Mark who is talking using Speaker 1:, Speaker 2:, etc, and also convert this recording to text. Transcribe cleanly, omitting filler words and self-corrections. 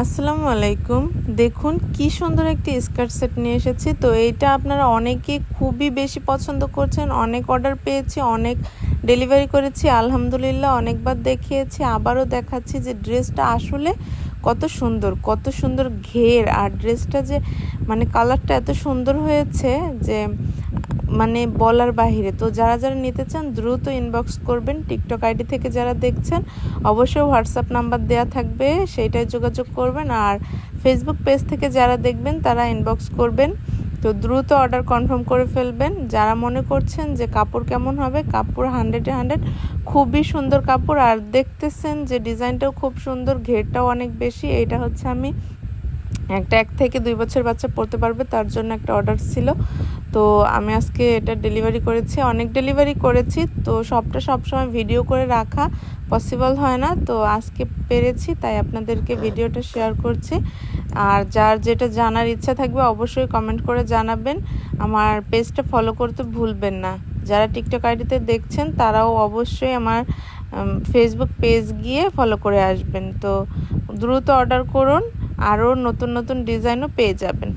Speaker 1: আসসালামু আলাইকুম। দেখুন কি সুন্দর একটি স্কার্ট সেট নিয়ে এসেছি। তো এইটা আপনারা অনেকে খুবই বেশি পছন্দ করছেন, অনেক অর্ডার পেয়েছি, অনেক ডেলিভারি করেছি, আলহামদুলিল্লাহ অনেকবার দেখিয়েছি, আবারও দেখাচ্ছি যে ড্রেসটা আসলে কত সুন্দর ঘের, আর ড্রেসটা যে মানে কালারটা এত সুন্দর হয়েছে যে মানে বলার বাহিরে। তো যারা নিতে চান দ্রুত ইনবক্স করবেন। টিকটক আইডি থেকে যারা দেখছেন অবশ্যই হোয়াটসঅ্যাপ নাম্বার দেওয়া থাকবে, সেইটাই যোগাযোগ করবেন। আর ফেসবুক পেজ থেকে যারা দেখবেন তারা ইনবক্স করবেন। তো দ্রুত অর্ডার কনফার্ম করে ফেলবেন। যারা মনে করছেন যে কাপড় কেমন হবে, কাপড় 100-100 খুবই সুন্দর কাপড়। আর দেখতেছেন যে ডিজাইনটাও খুব সুন্দর, ঘেরটাও অনেক বেশি। এইটা হচ্ছে আমি একটা 1 থেকে 2 বছর বাচ্চা পড়তে পারবে তার জন্য একটা অর্ডার ছিল। তো আমি আজকে এটা ডেলিভারি করেছি, অনেক ডেলিভারি করেছি। তো সবসময় ভিডিও করে রাখা পসিবল হয় না, তো আজকে পেরেছি তাই আপনাদেরকে ভিডিওটা শেয়ার করছি। আর যার যেটা জানার ইচ্ছা থাকবে অবশ্যই কমেন্ট করে জানাবেন। আমার পেজটা ফলো করতে ভুলবেন না। যারা টিকটক আইডিতে দেখছেন তারাও অবশ্যই আমার ফেসবুক পেজ গিয়ে ফলো করে আসবেন। তো দ্রুত অর্ডার করুন, আরও নতুন নতুন ডিজাইনও পেয়ে যাবেন।